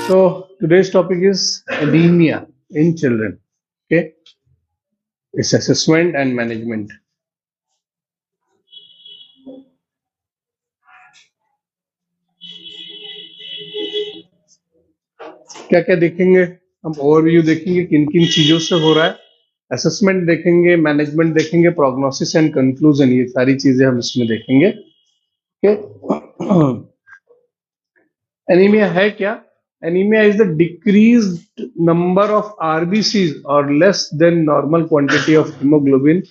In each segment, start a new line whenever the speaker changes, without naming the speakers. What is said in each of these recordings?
So today's topic is anemia in children. Okay, it's assessment and management. क्या क्या देखेंगे हम? ओवरव्यू देखेंगे किन किन चीजों से हो रहा है, असेसमेंट देखेंगे, मैनेजमेंट देखेंगे, प्रोग्नोसिस एंड कंक्लूजन, ये सारी चीजें हम इसमें देखेंगे. ओके. एनीमिया है क्या? Anaemia is the decreased number of RBCs और less than normal quantity of haemoglobin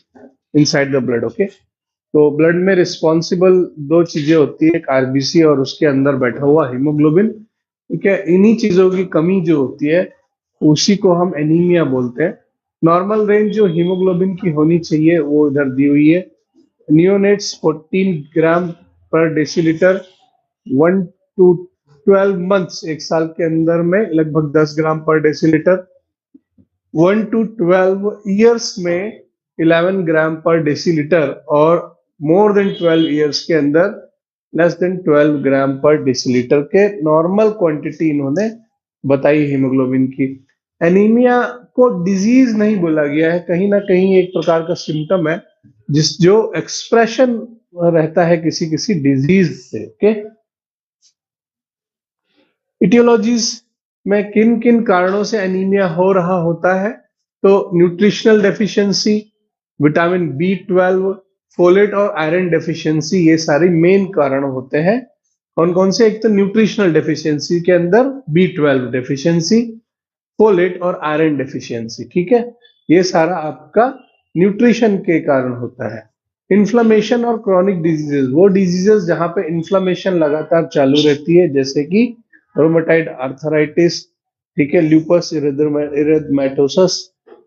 inside the blood. Okay, तो ब्लड में रिस्पॉन्सिबल दो चीजें होती है, एक आरबीसी और उसके अंदर बैठा हुआ हीमोग्लोबिन. ठीक है, इन्हीं चीजों की कमी जो होती है उसी को हम एनीमिया बोलते हैं. नॉर्मल रेंज जो हीमोग्लोबिन की होनी चाहिए वो इधर दी हुई है. नियोनेट्स 14 ग्राम पर डेसीलीटर, 1 to 12 मंथ्स, एक साल के अंदर में लगभग 10 ग्राम पर डेसीलीटर. 1 to 12 ईयर्स में 11 ग्राम पर डेसीलीटर और मोर देन 12 ईयर्स के अंदर लेस देन 12 ग्राम पर डेसीलीटर के नॉर्मल क्वांटिटी इन्होंने बताई हीमोग्लोबिन की. एनीमिया को डिजीज नहीं बोला गया है, कहीं ना कहीं एक प्रकार का सिम्टम है जो एक्सप्रेशन रहता है किसी किसी डिजीज से. ओके, इटियोलॉजीज में किन किन कारणों से एनीमिया हो रहा होता है? तो nutritional deficiency, vitamin B12, folate और आयरन डेफिशिएंसी, ये सारे मेन कारण होते हैं. कौन कौन से? एक तो न्यूट्रिशनल डेफिशिएंसी के अंदर B12 डेफिशिएंसी, फोलेट और आयरन डेफिशिएंसी. ठीक है, ये सारा आपका न्यूट्रिशन के कारण होता है. इन्फ्लेमेशन और क्रॉनिक डिजीजेस, वो डिजीजेस जहां पे इन्फ्लेमेशन लगातार चालू रहती है, जैसे कि रोमेटाइड आर्थराइटिस, ठीक है, ल्यूपस इरिथमेटोसस.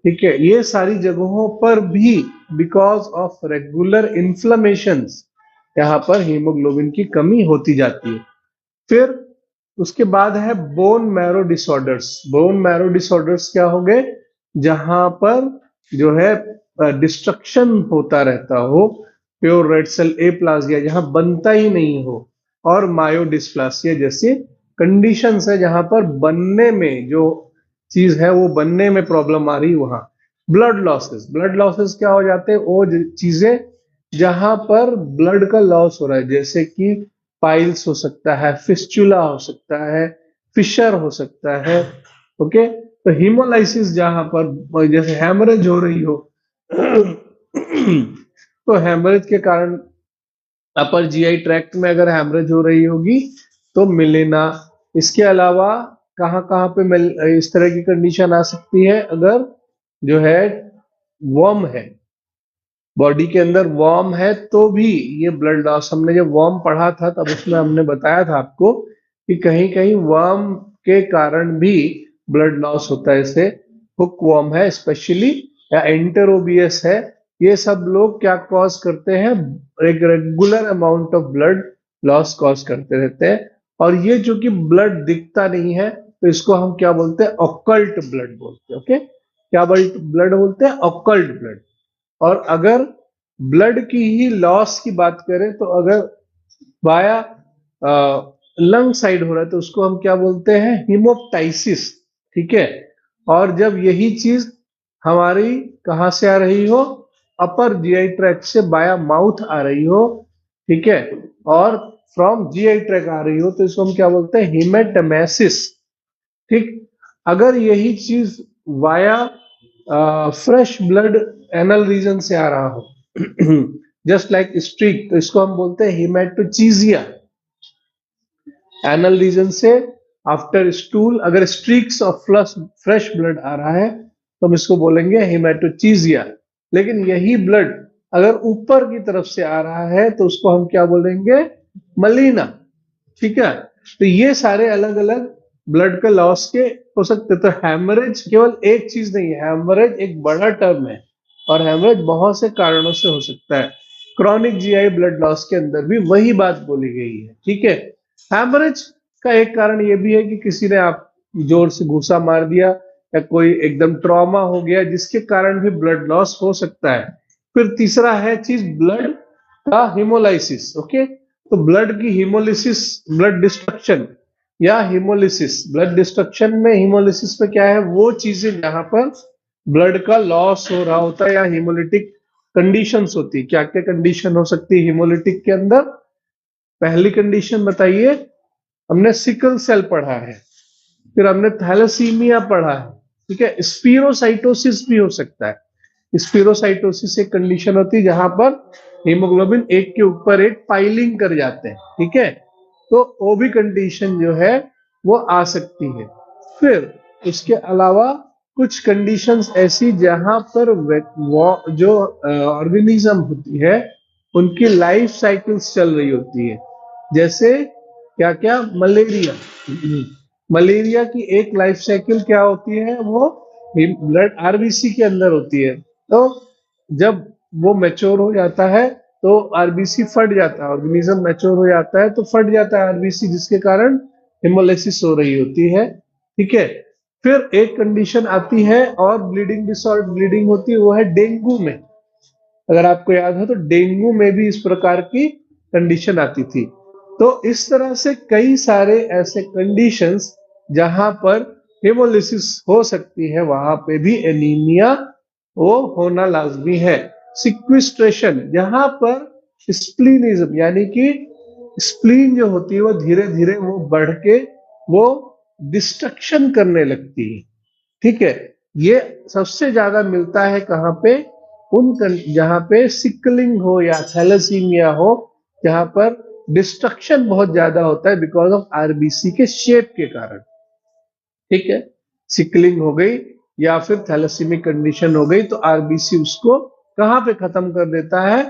ठीक है, ये सारी जगहों पर भी बिकॉज ऑफ रेगुलर इन्फ्लेमेशंस यहाँ पर हीमोग्लोबिन की कमी होती जाती है. फिर उसके बाद है bone marrow disorders. Bone marrow disorders क्या हो गए? जहां पर जो है डिस्ट्रक्शन होता रहता हो, प्योर रेड सेल एप्लासिया जहां बनता ही नहीं हो, और मायोडिस्प्लासिया जैसे कंडीशंस है जहां पर बनने में जो चीज है वो बनने में प्रॉब्लम आ रही. वहां ब्लड लॉसेस, ब्लड लॉसेस क्या हो जाते हैं? वो चीजें जहां पर ब्लड का लॉस हो रहा है, जैसे कि पाइल्स हो सकता है, फिस्चुला हो सकता है, फिशर हो सकता है. ओके, तो हीमोलाइसिस जहां पर जैसे हैमरेज हो रही हो तो हैमरेज के कारण अपर जीआई ट्रैक्ट में अगर हैमरेज हो रही होगी तो मिलेना. इसके अलावा कहाँ कहाँ पे इस तरह की कंडीशन आ सकती है? अगर जो है वर्म है, बॉडी के अंदर वर्म है तो भी ये ब्लड लॉस. हमने जब वर्म पढ़ा था तब उसमें हमने बताया था आपको कि कहीं कहीं वर्म के कारण भी ब्लड लॉस होता है. जैसे हुक वर्म है स्पेशली, या एंटेरोबियस है, ये सब लोग क्या कॉज करते हैं? एक regular amount of blood loss cause करते रहते हैं. और ये जो कि ब्लड दिखता नहीं है तो इसको हम क्या बोलते हैं? ऑकल्ट ब्लड बोलते हैं. ओके, क्या ब्लड बोलते हैं? Occult blood. और अगर ब्लड की ही लॉस की बात करें तो अगर वाया लंग साइड हो रहा है तो उसको हम क्या बोलते हैं? हीमोप्टाइसिस. ठीक है, और जब यही चीज हमारी कहां से आ रही हो? अपर जीआई ट्रैक्ट से बाया माउथ आ रही हो, ठीक है, और फ्रॉम जीआई ट्रैक्ट आ रही हो तो इसको हम क्या बोलते हैं? हीमेटमेसिस. ठीक, अगर यही चीज via fresh blood anal reason से आ रहा हो जस्ट लाइक स्ट्रीक, तो इसको हम बोलते हैं हीमेटोचीजिया. एनल रीजन से आफ्टर स्टूल अगर स्ट्रीक्स ऑफ फ्रेश ब्लड आ रहा है तो हम इसको बोलेंगे हीमेटोचीजिया. लेकिन यही ब्लड अगर ऊपर की तरफ से आ रहा है तो उसको हम क्या बोलेंगे? मलीना. ठीक है, तो ये सारे अलग अलग ब्लड का लॉस के हो सकते. तो हैमरेज केवल एक चीज नहीं है, हैमरेज एक बड़ा टर्म है और हैमरेज बहुत से कारणों से हो सकता है. क्रॉनिक जीआई ब्लड लॉस के अंदर भी वही बात बोली गई है. ठीक है, हैमरेज का एक कारण ये भी है कि किसी ने आप जोर से घूसा मार दिया या कोई एकदम ट्रॉमा हो गया जिसके कारण भी ब्लड लॉस हो सकता है. फिर तीसरा है चीज ब्लड का हीमोलाइसिस. ओके, तो ब्लड की हीमोलिसिस, ब्लड डिस्ट्रक्शन, या हीमोलिसिस। ब्लड डिस्ट्रक्शन में हीमोलिसिस में क्या है, वो चीजें जहां पर ब्लड का लॉस हो रहा होता है या हीमोलिटिक कंडीशंस होती है। क्या क्या कंडीशन हो सकती है हीमोलिटिक के अंदर? पहली कंडीशन बताइए। हमने सिकल सेल पढ़ा है, फिर हमने थैलेसीमिया पढ़ा है, ठीक है। स्पीरोसाइटोसिस भी हो सकता है। स्पीरोसाइटोसिस एक कंडीशन होती है जहां पर हीमोग्लोबिन एक के ऊपर एक पाइलिंग कर जाते हैं, ठीक है। तो वो भी कंडीशन जो है वो आ सकती है। फिर इसके अलावा कुछ कंडीशंस ऐसी जहां पर जो ऑर्गेनिज्म होती है उनकी लाइफ साइकिल्स चल रही होती है। जैसे क्या क्या, मलेरिया। मलेरिया की एक लाइफ साइकिल क्या होती है, वो ब्लड आरबीसी के अंदर होती है। तो जब वो मैच्योर हो जाता है तो आरबीसी फट जाता है, ऑर्गेनिज्म मैच्योर हो जाता है तो फट जाता है आरबीसी, जिसके कारण हेमोलिसिस हो रही होती है, ठीक है। फिर एक कंडीशन आती है और ब्लीडिंग डिसऑर्डर, ब्लीडिंग होती है, वो है डेंगू में। अगर आपको याद हो तो डेंगू में भी इस प्रकार की कंडीशन आती थी। तो इस तरह से कई सारे ऐसे कंडीशंस जहां पर हेमोलिसिस हो सकती है, वहां पे भी एनीमिया वो होना लाजमी है। सिक्विस्ट्रेशन, जहां पर स्प्लीनिज्म यानी कि स्प्लीन जो होती है वो धीरे धीरे वो बढ़ के वो डिस्ट्रक्शन करने लगती है, ठीक है। ये सबसे ज्यादा मिलता है कहाँ पे? जहां पे सिकलिंग हो या थैलेसीमिया हो, जहां पर डिस्ट्रक्शन बहुत ज्यादा होता है बिकॉज ऑफ आरबीसी के शेप के कारण, ठीक है। सिकलिंग हो गई या फिर थैलेसीमिक कंडीशन हो गई तो आरबीसी उसको कहाँ पे खत्म कर देता है?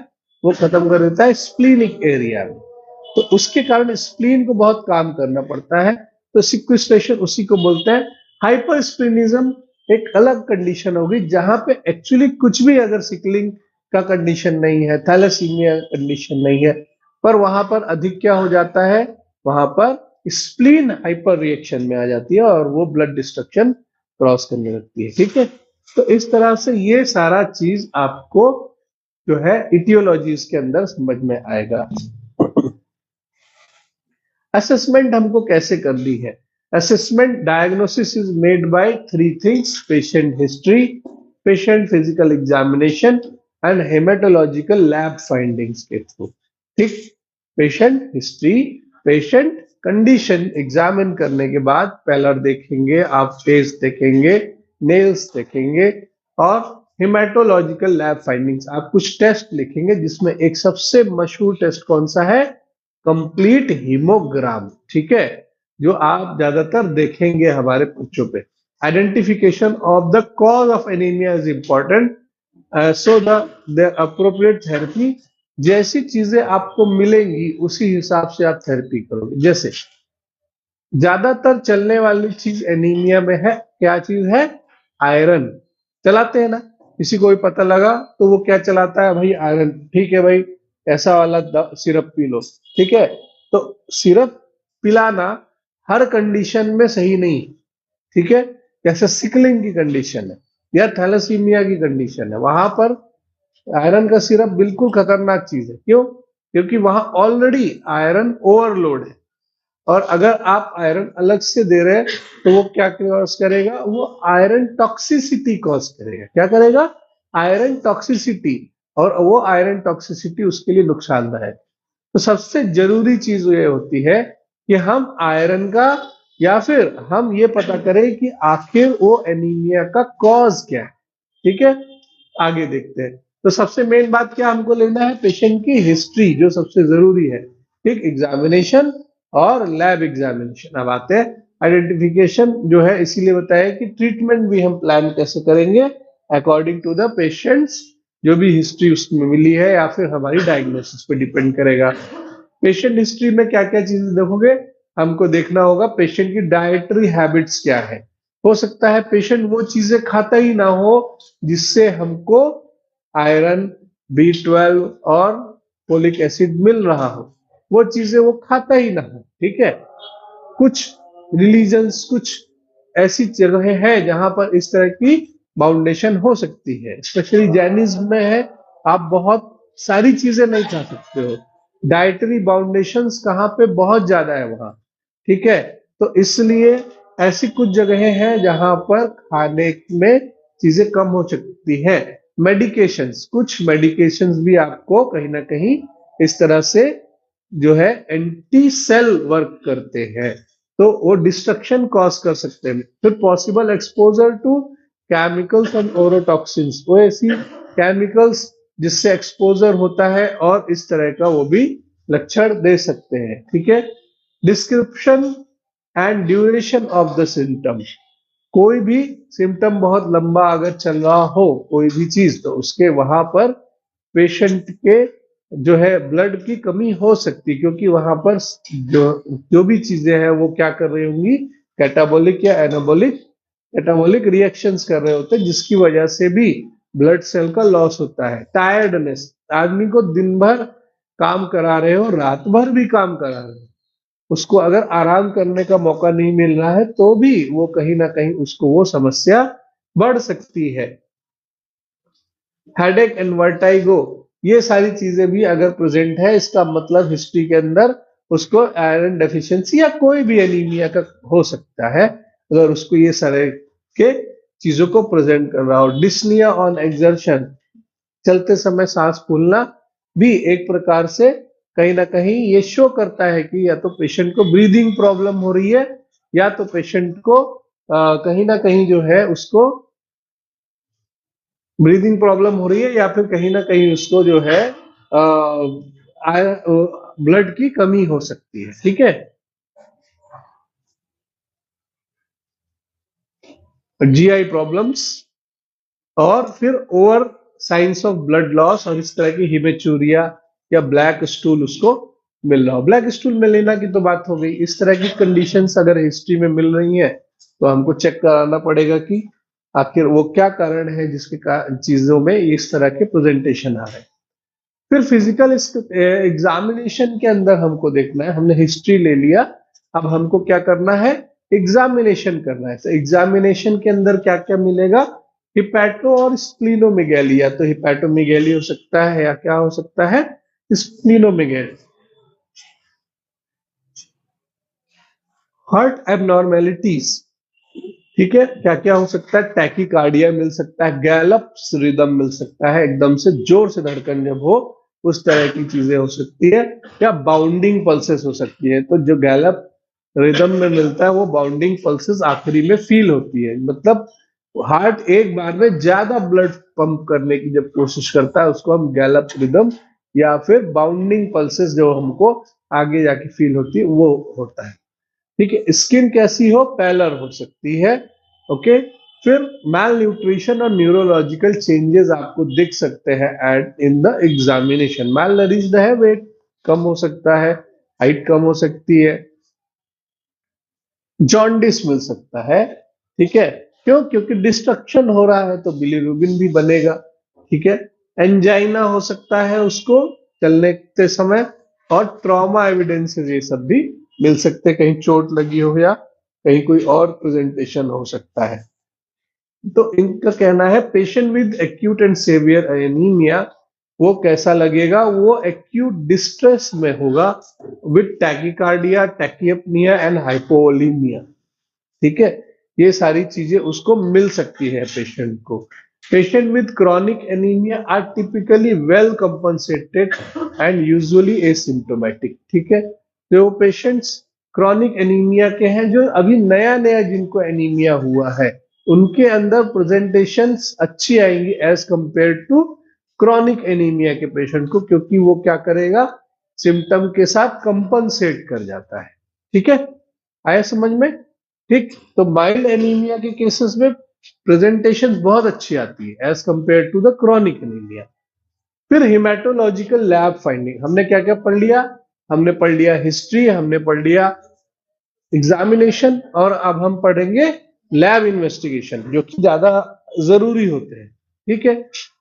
वो खत्म कर देता है स्प्लीनिक एरिया में। तो उसके कारण स्प्लीन को बहुत काम करना पड़ता है। तो सिक्विस्ट्रेशन उसी को बोलते हैं। हाइपरस्प्लीनिज्म एक अलग कंडीशन होगी जहां पे एक्चुअली कुछ भी अगर सिकलिंग का कंडीशन नहीं है, थैलेसीमिया कंडीशन नहीं है, पर वहां पर अधिक क्या हो जाता है, वहां पर स्प्लीन हाइपर रिएक्शन में आ जाती है और वो ब्लड डिस्ट्रक्शन क्रॉस करने लगती है, ठीक है। तो इस तरह से ये सारा चीज आपको जो है इटियोलॉजीज के अंदर समझ में आएगा। असेसमेंट हमको कैसे करनी है? Assessment diagnosis is made by three things: patient history, patient physical examination and haematological lab findings के थ्रू, ठीक। Patient history, patient condition examine करने के बाद पैलर देखेंगे, आप फेस देखेंगे, नेल्स देखेंगे, और हेमेटोलॉजिकल लैब फाइंडिंग्स, आप कुछ टेस्ट लिखेंगे जिसमें एक सबसे मशहूर टेस्ट कौन सा है? कंप्लीट हीमोग्राम, ठीक है, जो आप ज्यादातर देखेंगे हमारे बच्चों पे। Identification of the cause of anaemia is important, so the appropriate therapy. जैसी चीजें आपको मिलेंगी उसी हिसाब से आप थेरेपी करोगे। जैसे ज्यादातर चलने वाली चीज एनीमिया में है, क्या चीज है? आयरन। चलाते हैं ना, किसी को भी पता लगा तो वो क्या चलाता है भाई? आयरन, ठीक है भाई, ऐसा वाला सिरप पी लो, ठीक है। तो सिरप पिलाना हर कंडीशन में सही नहीं, ठीक है। जैसे सिकलिंग की कंडीशन है या थैलेसीमिया की कंडीशन है, वहां पर आयरन का सिरप बिल्कुल खतरनाक चीज है। क्यों? क्योंकि वहां ऑलरेडी आयरन ओवरलोड है, और अगर आप आयरन अलग से दे रहे हैं तो वो क्या कॉज करेगा? वो आयरन टॉक्सिसिटी कॉज करेगा। क्या करेगा? Iron toxicity. और वो आयरन टॉक्सिसिटी उसके लिए नुकसानदायक। तो सबसे जरूरी चीज ये होती है कि हम आयरन का या फिर हम ये पता करें कि आखिर वो एनीमिया का कॉज क्या है, ठीक है। आगे देखते हैं। तो सबसे मेन बात क्या हमको लेना है? पेशेंट की हिस्ट्री, जो सबसे जरूरी है, ठीक। एग्जामिनेशन और लैब एग्जामिनेशन। अब आते हैं आइडेंटिफिकेशन, जो है इसीलिए बताया कि ट्रीटमेंट भी हम प्लान कैसे करेंगे अकॉर्डिंग टू द पेशेंट्स, जो भी हिस्ट्री उसमें मिली है या फिर हमारी डायग्नोसिस पे डिपेंड करेगा। पेशेंट हिस्ट्री में क्या क्या चीजें देखोगे? हमको देखना होगा पेशेंट की डाइटरी हैबिट्स क्या है। हो सकता है पेशेंट वो चीजें खाता ही ना हो जिससे हमको आयरन, B12 और फोलिक एसिड मिल रहा हो, वो चीजें वो खाता ही ना हो, ठीक है। कुछ रिलीजन्स, कुछ ऐसी जगह है जहां पर इस तरह की बाउंडेशन हो सकती है, स्पेशली जैनिज्म में है। आप बहुत सारी चीजें नहीं खा सकते हो। डाइटरी बाउंडेशंस कहाँ पे बहुत ज्यादा है वहां, ठीक है। तो इसलिए ऐसी कुछ जगहें हैं जहां पर खाने में चीजें कम हो सकती हैं। मेडिकेशंस, कुछ मेडिकेशंस भी आपको कहीं ना कहीं इस तरह से जो है एंटी सेल वर्क करते हैं, तो वो डिस्ट्रक्शन कॉज कर सकते हैं। फिर possible exposure to chemicals and ototoxins, वो ऐसी केमिकल्स जिससे एक्सपोजर होता है और इस तरह का वो भी लक्षण दे सकते हैं। ठीक है। Description and duration of the symptom, कोई भी सिम्टम बहुत लंबा अगर चल रहा हो कोई भी चीज, तो उसके वहां पर पेशेंट के जो है ब्लड की कमी हो सकती है, क्योंकि वहां पर जो जो भी चीजें हैं वो क्या कर रही होंगी, कैटाबोलिक या एनाबोलिक रिएक्शंस कर रहे होते हैं, जिसकी वजह से भी ब्लड सेल का लॉस होता है। टायर्डनेस, आदमी को दिन भर काम करा रहे हो, रात भर भी काम करा रहे हो, उसको अगर आराम करने का मौका नहीं मिल रहा है तो भी वो कहीं ना कहीं उसको वो समस्या बढ़ सकती है। हेडेक एंड वर्टाइगो, ये सारी चीजें भी अगर प्रेजेंट है, इसका मतलब हिस्ट्री के अंदर उसको आयरन डेफिशिएंसी या कोई भी एनीमिया का हो सकता है, अगर उसको ये सारे के चीजों को प्रेजेंट कर रहा हो। डिस्निया ऑन एक्सर्शन, चलते समय सांस फूलना भी एक प्रकार से कहीं ना कहीं ये शो करता है कि या तो पेशेंट को ब्रीदिंग प्रॉब्लम हो रही है, या तो पेशेंट को कहीं ना कहीं जो है उसको ब्रीदिंग प्रॉब्लम हो रही है, या फिर कहीं ना कहीं उसको जो है ब्लड की कमी हो सकती है। ठीक है। जीआई प्रॉब्लम्स, और फिर over science of blood loss, और इस तरह की हिमेचूरिया या ब्लैक स्टूल उसको मिल रहा हो। ब्लैक स्टूल में लेना की तो बात हो गई। इस तरह की कंडीशंस अगर हिस्ट्री में मिल रही है तो हमको चेक कराना पड़ेगा कि आखिर वो क्या कारण है जिसके चीजों में इस तरह के प्रेजेंटेशन आ रहे हैं। फिर फिजिकल एग्जामिनेशन के अंदर हमको देखना है, हमने हिस्ट्री ले लिया, अब हमको क्या करना है, एग्जामिनेशन करना है। तो एग्जामिनेशन के अंदर क्या क्या मिलेगा, हिपैटो और स्प्लीनोमेगैली, या तो हिपैटोमेगैली हो सकता है या क्या हो सकता है, स्प्लीनोमेगैली। हार्ट एबनॉर्मेलिटीज, ठीक है, क्या क्या हो सकता है, टैकीकार्डिया मिल सकता है, गैलप्स रिदम मिल सकता है, एकदम से जोर से धड़कन जब हो उस तरह की चीजें हो सकती है, या बाउंडिंग पल्सेस हो सकती है। तो जो गैलप रिदम में मिलता है वो बाउंडिंग पल्सेस आखिरी में फील होती है, मतलब हार्ट एक बार में ज्यादा ब्लड पंप करने की जब कोशिश करता है उसको हम गैलप रिदम या फिर बाउंडिंग पल्सेस जो हमको आगे जाके फील होती है वो होता है। ठीक है। स्किन कैसी हो, पैलर हो सकती है। ओके। फिर मैल न्यूट्रिशन और न्यूरोलॉजिकल चेंजेस आपको दिख सकते हैं at in the examination. Malnourished है, वेट कम हो सकता है, हाइट कम हो सकती है, जॉन्डिस मिल सकता है। ठीक है। क्यों? क्योंकि डिस्ट्रक्शन हो रहा है तो बिलीरुबिन भी बनेगा। ठीक है। एंजाइना हो सकता है उसको चलने के समय, और ट्रॉमा एविडेंसेस ये सब भी मिल सकते हैं, कहीं चोट लगी हो या कहीं कोई और प्रेजेंटेशन हो सकता है। तो इनका कहना है patient with acute and severe anaemia, वो कैसा लगेगा, वो एक्यूट डिस्ट्रेस में होगा with tachycardia, tachypnoea and hypovolaemia. ठीक है। ये सारी चीजें उसको मिल सकती है पेशेंट को। Patient with chronic anaemia are typically well compensated and usually asymptomatic. ठीक है। जो पेशेंट्स क्रॉनिक एनीमिया के हैं, जो अभी नया नया जिनको एनीमिया हुआ है, उनके अंदर प्रेजेंटेशंस अच्छी आएंगी as compare to chronic anaemia के पेशेंट को, क्योंकि वो क्या करेगा, सिम्टम के साथ कंपनसेट कर जाता है। ठीक है। आया समझ में? ठीक। तो माइल्ड एनीमिया के केसेस में प्रेजेंटेशन बहुत अच्छी आती है as compare to the chronic anaemia. फिर हिमेटोलॉजिकल लैब फाइंडिंग, हमने क्या क्या पढ़ लिया, हमने पढ़ लिया हिस्ट्री, हमने पढ़ लिया एग्जामिनेशन, और अब हम पढ़ेंगे लैब इन्वेस्टिगेशन जो कि ज्यादा जरूरी होते हैं। ठीक है।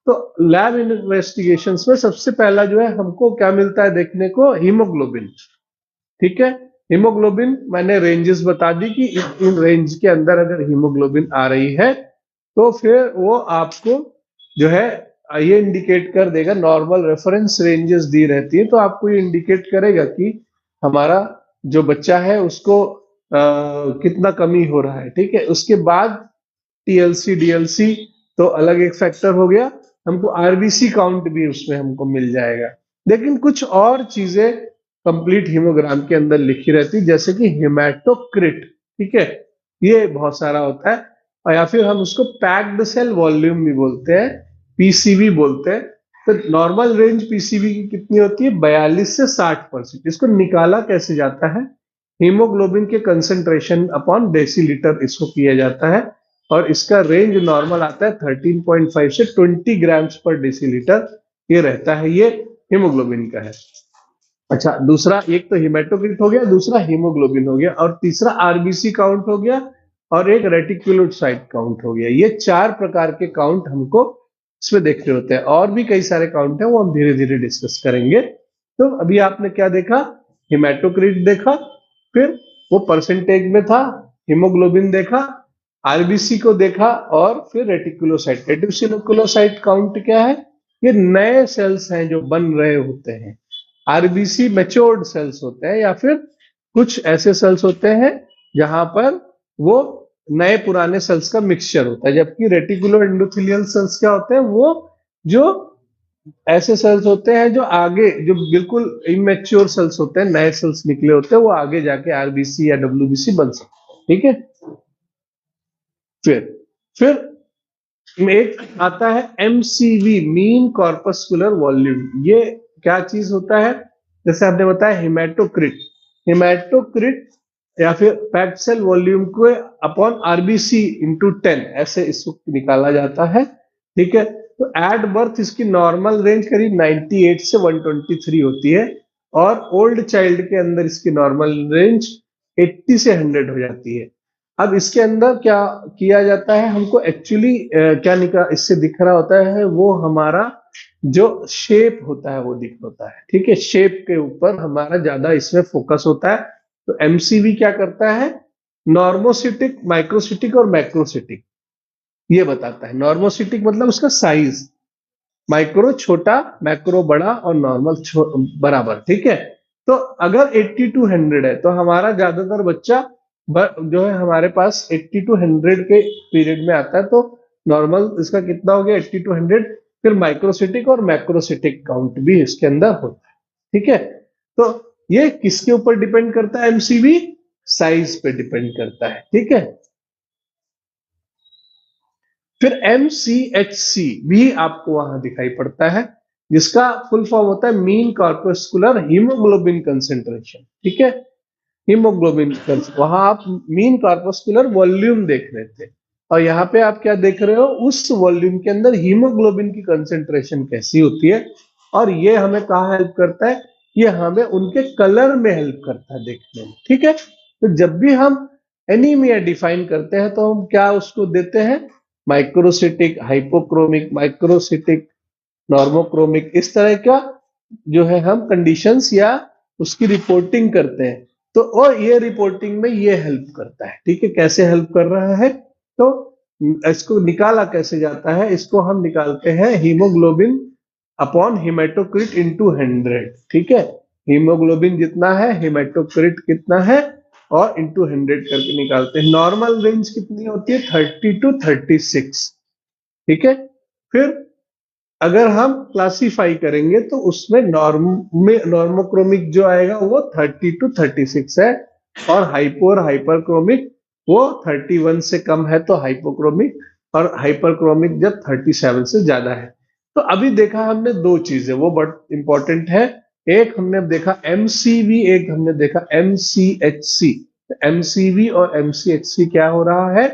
तो लैब इन्वेस्टिगेशंस में सबसे पहला जो है हमको क्या मिलता है देखने को, हीमोग्लोबिन। ठीक है। हीमोग्लोबिन मैंने रेंजेस बता दी कि इन रेंज के अंदर अगर हीमोग्लोबिन आ रही है तो फिर वो आपको जो है ये इंडिकेट कर देगा, नॉर्मल रेफरेंस रेंजेस दी रहती है तो आपको ये इंडिकेट करेगा कि हमारा जो बच्चा है उसको कितना कमी हो रहा है, ठीक है। उसके बाद टीएलसी डीएलसी तो अलग एक फैक्टर हो गया, हमको आरबीसी काउंट भी उसमें हमको मिल जाएगा। लेकिन कुछ और चीजें कंप्लीट हीमोग्राम के अंदर लिखी रहती, जैसे कि हेमाटोक्रिट, ठीक है, ये बहुत सारा होता है। और या फिर हम उसको पैक्ड सेल वॉल्यूम भी बोलते हैं, पीसीवी बोलते हैं। तो नॉर्मल रेंज पीसीवी की कितनी होती है, 42 से 60%। इसको निकाला कैसे जाता है, हीमोग्लोबिन के कंसंट्रेशन अपॉन डेसीलीटर इसको किया जाता है, और इसका रेंज नॉर्मल आता है 13.5 से 20 ग्राम्स पर डेसीलीटर, ये रहता है, ये हीमोग्लोबिन का है। अच्छा, दूसरा एक तो हिमेटोक्रिट हो गया, दूसरा हीमोग्लोबिन हो गया, और तीसरा आरबीसी काउंट हो गया, और एक रेटिकुलोसाइट काउंट हो गया। ये चार प्रकार के काउंट हमको इसमें देखने होते हैं। और भी कई सारे काउंट है, वो हम धीरे धीरे डिस्कस करेंगे। तो अभी आपने क्या देखा, हिमेटोक्रिट देखा, फिर वो परसेंटेज में था, हीमोग्लोबिन देखा, आरबीसी को देखा, और फिर रेटिकुलोसाइट। रेटिकुलोसाइट काउंट क्या है, ये नए सेल्स हैं जो बन रहे होते हैं। आरबीसी मैच्योर्ड सेल्स होते हैं, या फिर कुछ ऐसे सेल्स होते हैं जहां पर वो नए पुराने सेल्स का मिक्सचर होता है। जबकि रेटिकुलर एंडोथेलियल सेल्स क्या होते हैं, वो जो ऐसे सेल्स होते हैं जो आगे, जो बिल्कुल इमेच्योर सेल्स होते हैं, नए सेल्स निकले होते हैं, वो आगे जाके आरबीसी या डब्ल्यूबीसी बन सकते हैं, ठीक है। फिर एक आता है एमसीवी, मीन कॉर्पस्कुलर वॉल्यूम। ये क्या चीज होता है, जैसे आपने बताया हिमेटोक्रिट, हिमेटोक्रिट या फिर पैक्ड सेल वॉल्यूम को अपॉन आरबीसी इंटू 10 ऐसे इसको निकाला जाता है, ठीक है। तो एट बर्थ इसकी नॉर्मल रेंज करीब 98 से 123 होती है, और ओल्ड चाइल्ड के अंदर इसकी नॉर्मल रेंज 80 से 100 हो जाती है। अब इसके अंदर क्या किया जाता है, हमको एक्चुअली क्या निकाल इससे दिख रहा होता है, वो हमारा जो शेप होता है वो दिख होता है, ठीक है। शेप के ऊपर हमारा ज्यादा इसमें फोकस होता है। तो एमसीवी क्या करता है, नॉर्मोसिटिक, माइक्रोसिटिक और मैक्रोसिटिक ये बताता है। नॉर्मोसिटिक मतलब उसका साइज, माइक्रो छोटा, मैक्रो बड़ा, और नॉर्मल बराबर, ठीक है। तो अगर 80 टू 100 है तो हमारा ज्यादातर बच्चा जो है हमारे पास 80 टू 100 के पीरियड में आता है। तो नॉर्मल इसका कितना हो गया, 80 टू 100। फिर माइक्रोसिटिक और मैक्रोसिटिक काउंट भी इसके अंदर होता है, ठीक है। तो ये किसके ऊपर डिपेंड करता है, एमसीवी साइज पे डिपेंड करता है, ठीक है। फिर एमसीएचसी भी आपको वहां दिखाई पड़ता है, जिसका फुल फॉर्म होता है मीन कॉर्पस्कुलर हीमोग्लोबिन कंसेंट्रेशन, ठीक है। हीमोग्लोबिन, वहां आप मीन कॉर्पस्कुलर वॉल्यूम देख रहे थे, और यहाँ पे आप क्या देख रहे हो, उस वॉल्यूम के अंदर हीमोग्लोबिन की कंसेंट्रेशन कैसी होती है। और ये हमें कहाँ हेल्प करता है, ये हमें उनके कलर में हेल्प करता है देखने में, ठीक है। तो जब भी हम एनीमिया डिफाइन करते हैं तो हम क्या उसको देते हैं, माइक्रोसिटिक, हाइपोक्रोमिक, माइक्रोसिटिक, नॉर्मोक्रोमिक, इस तरह का जो है हम कंडीशंस या उसकी रिपोर्टिंग करते हैं। तो और ये रिपोर्टिंग में ये हेल्प करता है, ठीक है। कैसे हेल्प कर रहा है, तो इसको निकाला कैसे जाता है, इसको हम निकालते हैं हीमोग्लोबिन अपॉन हिमेटोक्रिट इंटू 100, ठीक है। हीमोग्लोबिन जितना है, हिमेटोक्रिट कितना है, और इंटू 100 करके निकालते हैं। नॉर्मल रेंज कितनी होती है, 30 टू 36, ठीक है। फिर अगर हम क्लासिफाई करेंगे तो उसमें नॉर्मोक्रोमिक जो आएगा वो 30 टू 36 है, और हाइपो और हाइपरक्रोमिक वो 31 से कम है तो हाइपोक्रोमिक, और हाइपरक्रोमिक जब 37 से ज्यादा है। तो अभी देखा हमने दो चीजें, वो बहुत इंपॉर्टेंट है। एक हमने देखा एमसीवी, एक हमने देखा एमसीएचसी। एमसीवी और एमसीएचसी क्या हो रहा है,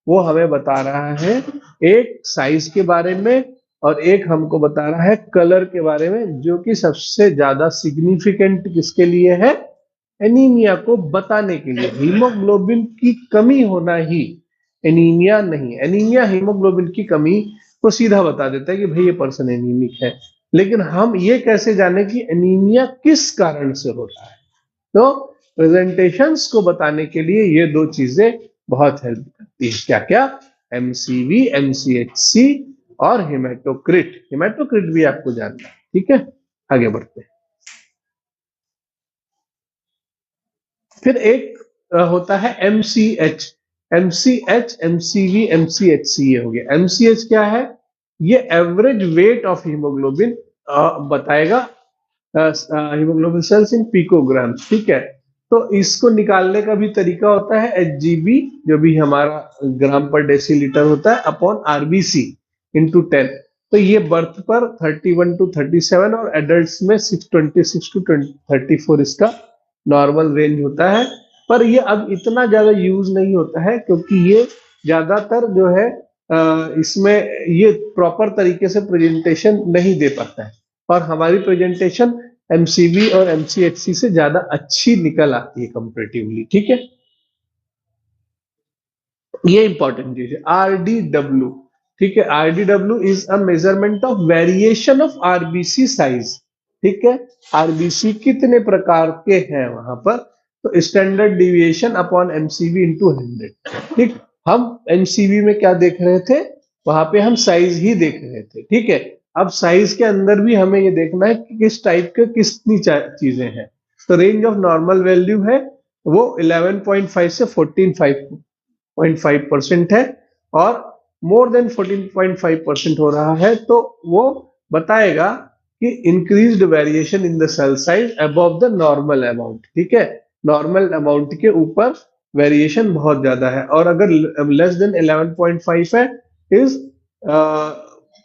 वो हमें बता रहा है एक साइज के बारे में, और एक हमको बता रहा है कलर के बारे में, जो कि सबसे ज्यादा सिग्निफिकेंट किसके लिए है, एनीमिया को बताने के लिए। हीमोग्लोबिन की कमी होना ही एनीमिया नहीं, एनीमिया हीमोग्लोबिन की कमी को सीधा बता देता है कि भाई ये पर्सन एनीमिक है। लेकिन हम ये कैसे जाने कि एनीमिया किस कारण से हो रहा है, तो प्रेजेंटेशंस को बताने के लिए ये दो चीजें बहुत हेल्प करती है। क्या क्या, एमसीवी, एमसीएचसी और हिमेटोक्रिट। हिमेटोक्रिट भी आपको जानना है, ठीक है। आगे बढ़ते हैं। फिर एक होता है MCH, MCH, MCV, MCHC, ये हो गया। MCH क्या है? ये एवरेज वेट ऑफ हीमोग्लोबिन बताएगा, हीमोग्लोबिन सेल्स इन पिकोग्राम्स, ठीक है। तो इसको निकालने का भी तरीका होता है HGB, जो भी हमारा ग्राम पर डेसीलीटर होता है, अपॉन RBC इंटू 10। तो ये बर्थ पर 31 to 37 और एडल्ट्स में 626 to 34 इसका नॉर्मल रेंज होता है। पर ये अब इतना ज्यादा यूज नहीं होता है, क्योंकि ये ज्यादातर जो है इसमें ये प्रॉपर तरीके से प्रेजेंटेशन नहीं दे पाता है, और हमारी प्रेजेंटेशन MCV और MCHC से ज्यादा अच्छी निकल आती है कंपेरेटिवली, ठीक है। ये इंपॉर्टेंट चीज है। RDW, ठीक है। RDW is a measurement of variation of RBC size, ठीक है। RBC कितने प्रकार के हैं वहां पर, तो standard deviation upon MCV into 100, ठीक। हम MCV में क्या देख रहे थे, वहां पे हम साइज ही देख रहे थे, ठीक है। अब साइज के अंदर भी हमें ये देखना है कि किस टाइप के कितनी चीजें हैं। तो रेंज ऑफ नॉर्मल वैल्यू है वो 11.5 से 14.5% है, और मोर देन 14.5% हो रहा है तो वो बताएगा कि increased variation in the cell size above the normal amount, ठीक है। नॉर्मल अमाउंट के ऊपर वेरिएशन बहुत ज्यादा है, और अगर लेस देन 11.5 है, इज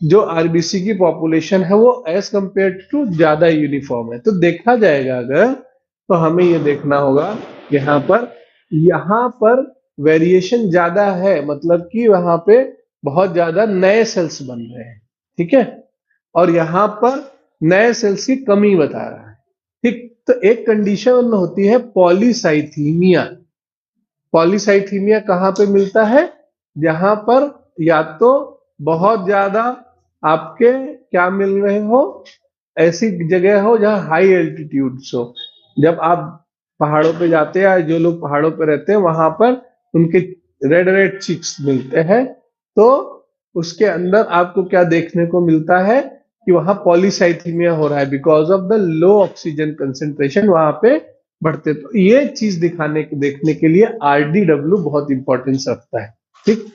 जो RBC की पॉपुलेशन है वो एज कंपेयर टू ज्यादा यूनिफॉर्म है। तो देखा जाएगा अगर, तो हमें ये देखना होगा यहाँ पर वेरिएशन ज्यादा है, मतलब कि वहां पे बहुत ज्यादा नए सेल्स बन रहे हैं, ठीक है। और यहाँ पर नए सेल्स की कमी बता रहा है, ठीक। तो एक कंडीशन होती है पॉलीसाइथीमिया। पॉलीसाइथीमिया कहाँ पे मिलता है? जहां पर या तो बहुत ज्यादा आपके क्या मिल रहे हो, ऐसी जगह हो जहां हाई एल्टीट्यूड हो। जब आप पहाड़ों पे जाते हैं, जो लोग पहाड़ों पे रहते हैं वहां पर उनके रेड रेड चिक्स मिलते हैं, तो उसके अंदर आपको क्या देखने को मिलता है कि वहां पॉलीसाइथीमिया हो रहा है, because of the low oxygen concentration वहां पे बढ़ते। तो ये चीज देखने के लिए RDW बहुत इंपॉर्टेंस रखता है, ठीक।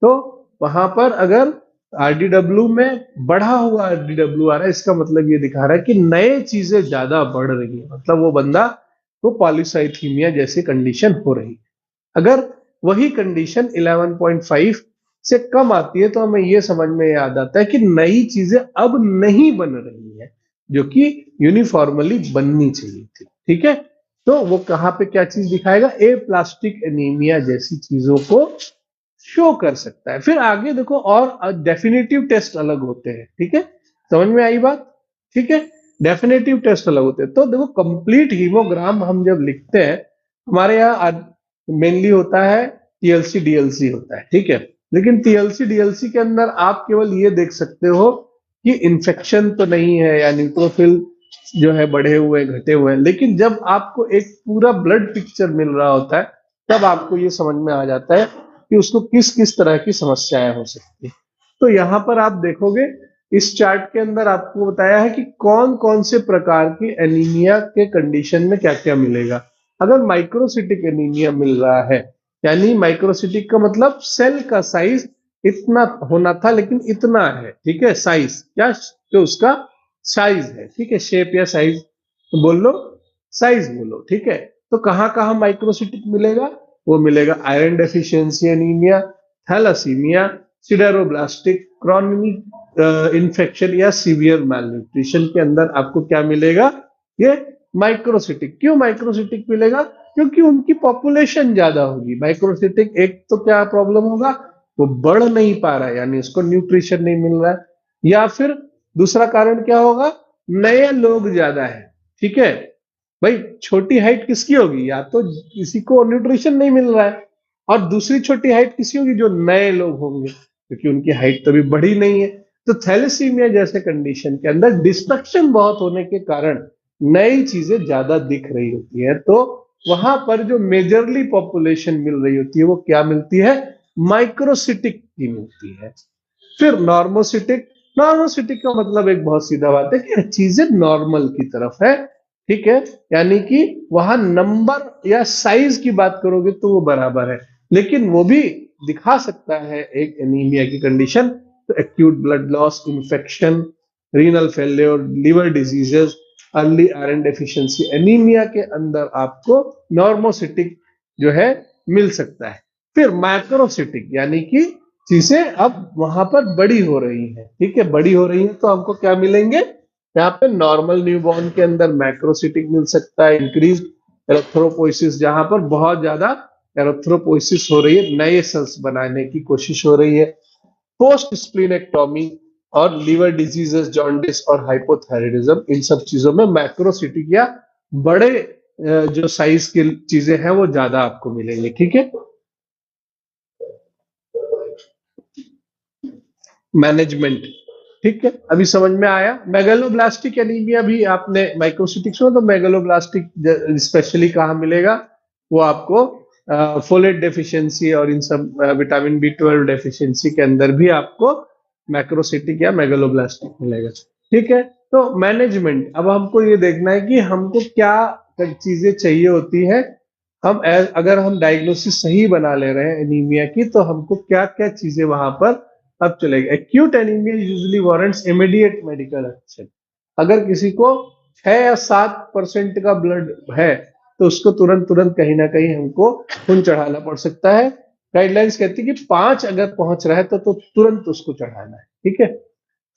तो वहां पर अगर RDW में बढ़ा हुआ RDW आ रहा है, इसका मतलब ये दिखा रहा है कि नए चीजें ज्यादा बढ़ रही है, मतलब वो बंदा को पॉलीसाइथीमिया जैसी कंडीशन हो रही है। अगर वही कंडीशन 11.5 से कम आती है, तो हमें यह समझ में याद आता है कि नई चीजें अब नहीं बन रही है, जो कि यूनिफॉर्मली बननी चाहिए थी, ठीक है। तो वो कहां पे क्या चीज दिखाएगा? प्लास्टिक एनीमिया जैसी चीजों को शो कर सकता है। फिर आगे देखो, और डेफिनेटिव टेस्ट अलग होते हैं, ठीक है। समझ में आई बात? ठीक है। डेफिनेटिव टेस्ट अलग होते हैं। तो देखो, कंप्लीट हीमोग्राम हम जब लिखते हैं, हमारे यहाँ मेनली होता है TLC DLC होता है, ठीक है। लेकिन TLC DLC के अंदर आप केवल ये देख सकते हो कि इन्फेक्शन तो नहीं है, या न्यूट्रोफिल जो है बढ़े हुए घटे हुए हैं। लेकिन जब आपको एक पूरा ब्लड पिक्चर मिल रहा होता है, तब आपको ये समझ में आ जाता है कि उसको किस किस तरह की समस्याएं हो सकती है। तो यहाँ पर आप देखोगे, इस चार्ट के अंदर आपको बताया है कि कौन कौन से प्रकार की एनीमिया के कंडीशन में क्या क्या मिलेगा। अगर माइक्रोसिटिक एनीमिया मिल रहा है, यानी माइक्रोसिटिक का मतलब सेल का साइज इतना होना था लेकिन इतना है, ठीक है। साइज क्या, जो उसका साइज है, ठीक है। शेप या साइज बोल लो, साइज बोलो, ठीक है। तो कहाँ कहाँ माइक्रोसिटिक मिलेगा? वो मिलेगा iron deficiency anaemia, thalassaemia, sideroblastic, chronic infection या सीवियर मैलन्यूट्रिशन के अंदर आपको क्या मिलेगा? ये माइक्रोसिटिक। क्यों माइक्रोसिटिक मिलेगा? क्योंकि उनकी पॉपुलेशन ज्यादा होगी। माइक्रोसिटिक एक तो क्या प्रॉब्लम होगा, वो बढ़ नहीं पा रहा है, यानी उसको न्यूट्रिशन नहीं मिल रहा है। या फिर दूसरा कारण क्या होगा, नए लोग ज्यादा है, ठीक है। भाई छोटी हाइट किसकी होगी? या तो किसी को न्यूट्रिशन नहीं मिल रहा है, और दूसरी छोटी हाइट किसी होगी, जो नए लोग होंगे, क्योंकि उनकी हाइट तो भी बढ़ी नहीं है। तो थैलेसीमिया जैसे कंडीशन के अंदर डिस्ट्रक्शन बहुत होने के कारण नई चीजें ज्यादा दिख रही होती है। तो वहां पर जो मेजरली पॉपुलेशन मिल रही होती है, वो क्या मिलती है? माइक्रोसिटिक की मिलती है। फिर नॉर्मोसिटिक। नॉर्मोसिटिक का मतलब एक बहुत सीधा बात है कि चीजें नॉर्मल की तरफ है, ठीक है, यानी कि वहां नंबर या साइज की बात करोगे तो वो बराबर है, लेकिन वो भी दिखा सकता है एक एनीमिया की कंडीशन। तो acute blood loss, infection, renal failure, liver diseases, early iron deficiency, anaemia के अंदर आपको नॉर्मोसिटिक जो है मिल सकता है। फिर मैक्रोसिटिक यानी कि चीजें अब वहां पर बड़ी हो रही हैं, ठीक है, बड़ी हो रही है तो हमको क्या मिलेंगे, यहाँ पे नॉर्मल न्यूबॉर्न के अंदर मैक्रोसिटिक मिल सकता है, इंक्रीज एरिथ्रोपोइसिस, जहां पर बहुत ज्यादा एरिथ्रोपोइसिस हो रही है, नए सेल्स बनाने की कोशिश हो रही है, पोस्ट स्प्लीनेक्टोमी और लीवर डिजीजेस, जॉन्डिस और हाइपोथायराइडिज्म, इन सब चीजों में मैक्रोसिटिक या बड़े जो साइज की चीजें हैं वो ज्यादा आपको मिलेंगे, ठीक है। मैनेजमेंट, ठीक है, अभी समझ में आया। मेगालोब्लास्टिक एनीमिया भी आपने माइक्रोसिटिक सुना, तो मेगालोब्लास्टिक स्पेशली कहाँ मिलेगा, वो आपको फोलेट डेफिशिएंसी और इन सब विटामिन बी 12 डेफिशिएंसी के अंदर भी आपको मैक्रोसिटिक या मेगालोब्लास्टिक मिलेगा, ठीक है। तो मैनेजमेंट, अब हमको ये देखना है कि हमको क्या चीजें चाहिए होती है, अगर हम डायग्नोसिस सही बना ले रहे हैं एनीमिया की, तो हमको क्या क्या चीजें वहां पर अब चलेगा। Acute anaemia usually warrants immediate medical action. अगर किसी को 6 या 7% का ब्लड है तो उसको तुरंत तुरंत कहीं ना कहीं हमको खून चढ़ाना पड़ सकता है। गाइडलाइंस कहती है कि 5 अगर पहुंच रहा है तो तुरंत उसको चढ़ाना है, ठीक है।